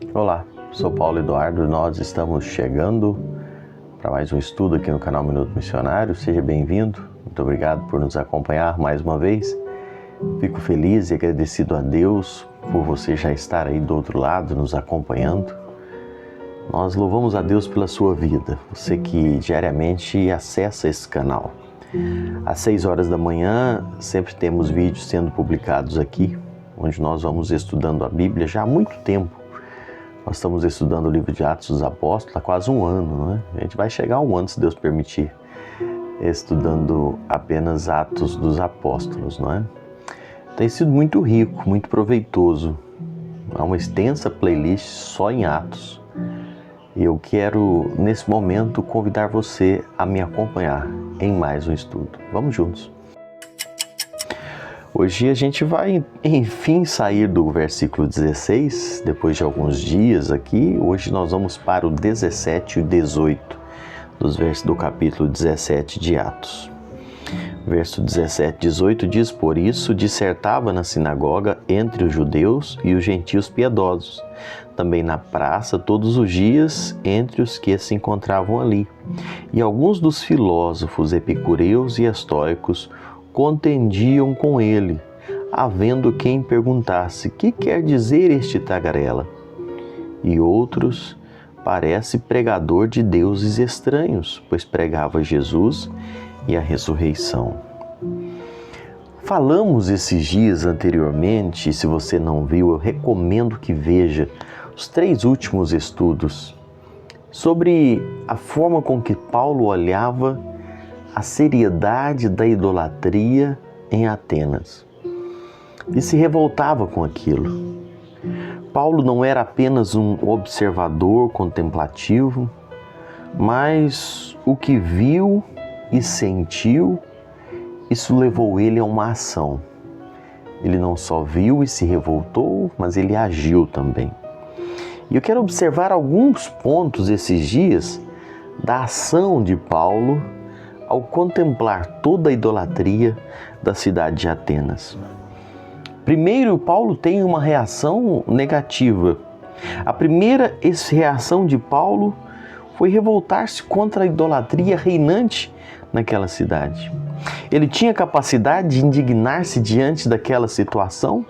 Olá, sou Paulo Eduardo, nós estamos chegando para mais um estudo aqui no canal Minuto Missionário. Seja bem-vindo, muito obrigado por nos acompanhar mais uma vez. Fico feliz e agradecido a Deus por você já estar aí do outro lado nos acompanhando. Nós louvamos a Deus pela sua vida, você que diariamente acessa esse canal. Às 6 horas da manhã sempre temos vídeos sendo publicados aqui, onde nós vamos estudando a Bíblia já há muito tempo. Nós estamos estudando o livro de Atos dos Apóstolos há quase um ano, não é? A gente vai chegar a um ano, se Deus permitir, estudando apenas Atos dos Apóstolos, não é? Tem sido muito rico, muito proveitoso. Há uma extensa playlist só em Atos. E eu quero, nesse momento, convidar você a me acompanhar em mais um estudo. Vamos juntos. Hoje a gente vai, enfim, sair do versículo 16, depois de alguns dias aqui. Hoje nós vamos para o 17 e o 18 dos versos do capítulo 17 de Atos. Verso 17 e 18 diz: Por isso dissertava na sinagoga entre os judeus e os gentios piedosos, também na praça todos os dias entre os que se encontravam ali. E alguns dos filósofos epicureus e estoicos contendiam com ele, havendo quem perguntasse: que quer dizer este tagarela? E outros: parece pregador de deuses estranhos, pois pregava Jesus e a ressurreição. Falamos esses dias anteriormente, se você não viu, eu recomendo que veja os 3 últimos estudos sobre a forma com que Paulo olhava a seriedade da idolatria em Atenas e se revoltava com aquilo. Paulo não era apenas um observador contemplativo, mas o que viu e sentiu, isso levou ele a uma ação. Ele não só viu e se revoltou, mas ele agiu também. E eu quero observar alguns pontos esses dias da ação de Paulo ao contemplar toda a idolatria da cidade de Atenas. Primeiro, Paulo tem uma reação negativa. A primeira reação de Paulo foi revoltar-se contra a idolatria reinante naquela cidade. Ele tinha capacidade de indignar-se diante daquela situação.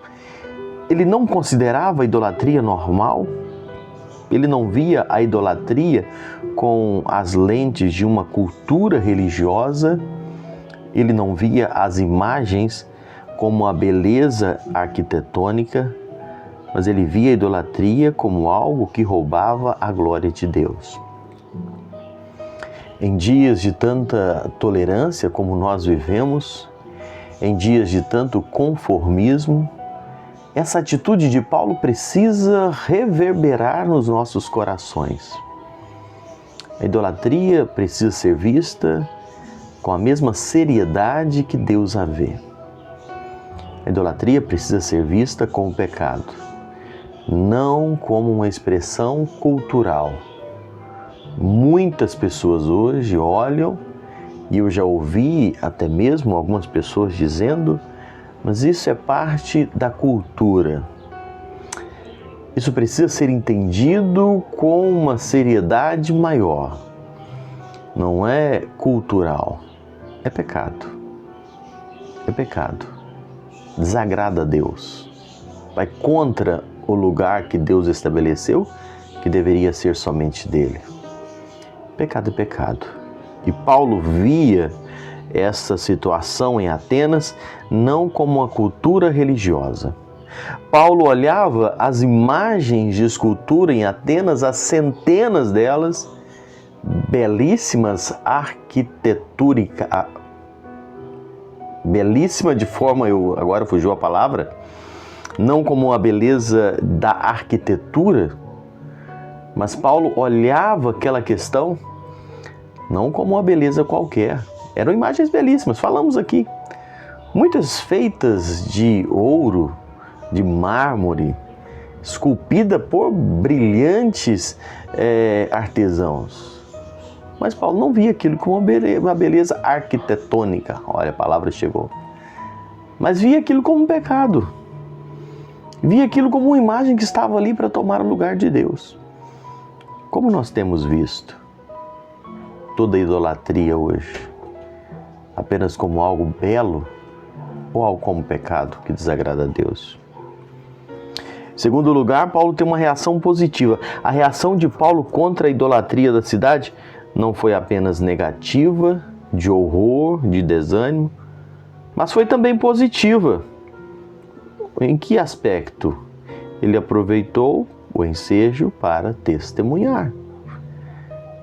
Ele não considerava a idolatria normal. Ele não via a idolatria com as lentes de uma cultura religiosa. Ele não via as imagens como a beleza arquitetônica, mas ele via a idolatria como algo que roubava a glória de Deus. Em dias de tanta tolerância como nós vivemos, em dias de tanto conformismo, essa atitude de Paulo precisa reverberar nos nossos corações. A idolatria precisa ser vista com a mesma seriedade que Deus a vê. A idolatria precisa ser vista como pecado, não como uma expressão cultural. Muitas pessoas hoje olham, e eu já ouvi até mesmo algumas pessoas dizendo: mas isso é parte da cultura. Isso precisa ser entendido com uma seriedade maior. Não é cultural, é pecado. É pecado. Desagrada a Deus. Vai contra o lugar que Deus estabeleceu, que deveria ser somente dele. Pecado é pecado. E Paulo via essa situação em Atenas não como uma cultura religiosa. Paulo olhava as imagens de escultura em Atenas, as centenas delas, belíssimas arquitetônica, belíssima de forma, agora fugiu a palavra, não como a beleza da arquitetura, mas Paulo olhava aquela questão não como uma beleza qualquer. Eram imagens belíssimas, falamos aqui. Muitas feitas de ouro, de mármore, esculpida por brilhantes artesãos. Mas Paulo não via aquilo como uma beleza arquitetônica. Olha, a palavra chegou. Mas via aquilo como um pecado. Via aquilo como uma imagem que estava ali para tomar o lugar de Deus. Como nós temos visto toda a idolatria hoje? Apenas como algo belo ou algo como pecado que desagrada a Deus? Em segundo lugar, Paulo tem uma reação positiva. A reação de Paulo contra a idolatria da cidade não foi apenas negativa, de horror, de desânimo, mas foi também positiva. Em que aspecto? Ele aproveitou o ensejo para testemunhar.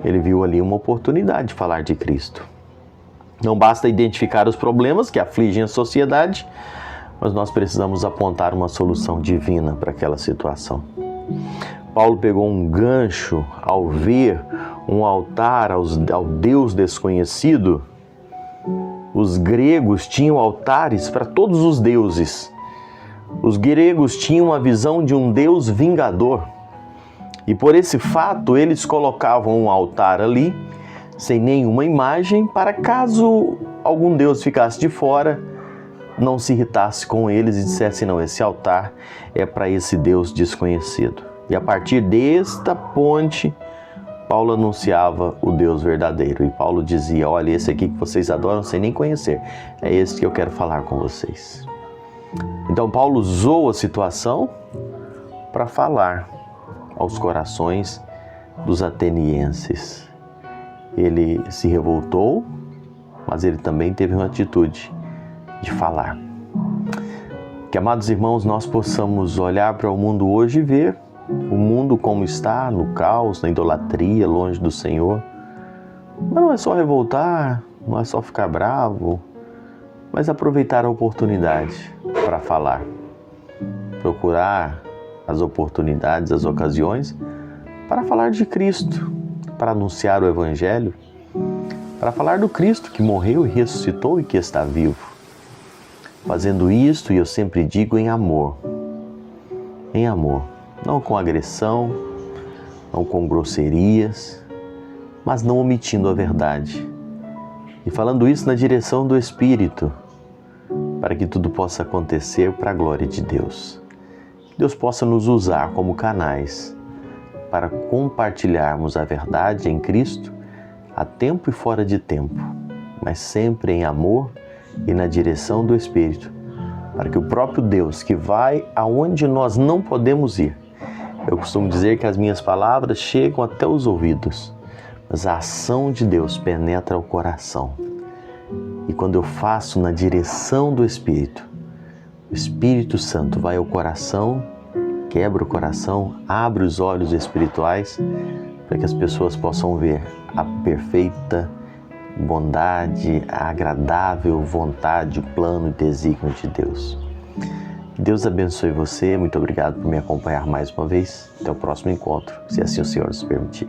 Ele viu ali uma oportunidade de falar de Cristo. Não basta identificar os problemas que afligem a sociedade, mas nós precisamos apontar uma solução divina para aquela situação. Paulo pegou um gancho ao ver um altar ao Deus desconhecido. Os gregos tinham altares para todos os deuses. Os gregos tinham a visão de um Deus vingador. E por esse fato, eles colocavam um altar ali, sem nenhuma imagem, para caso algum Deus ficasse de fora, não se irritasse com eles e dissesse, não, esse altar é para esse Deus desconhecido. E a partir desta ponte, Paulo anunciava o Deus verdadeiro. E Paulo dizia, olha, esse aqui que vocês adoram sem nem conhecer, é esse que eu quero falar com vocês. Então Paulo usou a situação para falar aos corações dos atenienses. Ele se revoltou, mas ele também teve uma atitude de falar. Que, amados irmãos, nós possamos olhar para o mundo hoje e ver o mundo como está, no caos, na idolatria, longe do Senhor. Mas não é só revoltar, não é só ficar bravo, mas aproveitar a oportunidade para falar. Procurar as oportunidades, as ocasiões para falar de Cristo, para anunciar o Evangelho, para falar do Cristo que morreu e ressuscitou e que está vivo. Fazendo isto, e eu sempre digo, em amor. Em amor. Não com agressão, não com grosserias, mas não omitindo a verdade. E falando isso na direção do Espírito, para que tudo possa acontecer para a glória de Deus. Que Deus possa nos usar como canais para compartilharmos a verdade em Cristo a tempo e fora de tempo, mas sempre em amor e na direção do Espírito, para que o próprio Deus, que vai aonde nós não podemos ir, eu costumo dizer que as minhas palavras chegam até os ouvidos, mas a ação de Deus penetra o coração. E quando eu faço na direção do Espírito, o Espírito Santo vai ao coração, quebra o coração, abre os olhos espirituais, para que as pessoas possam ver a perfeita bondade, a agradável vontade, o plano e desígnio de Deus. Que Deus abençoe você, muito obrigado por me acompanhar mais uma vez. Até o próximo encontro, se assim o Senhor nos permitir.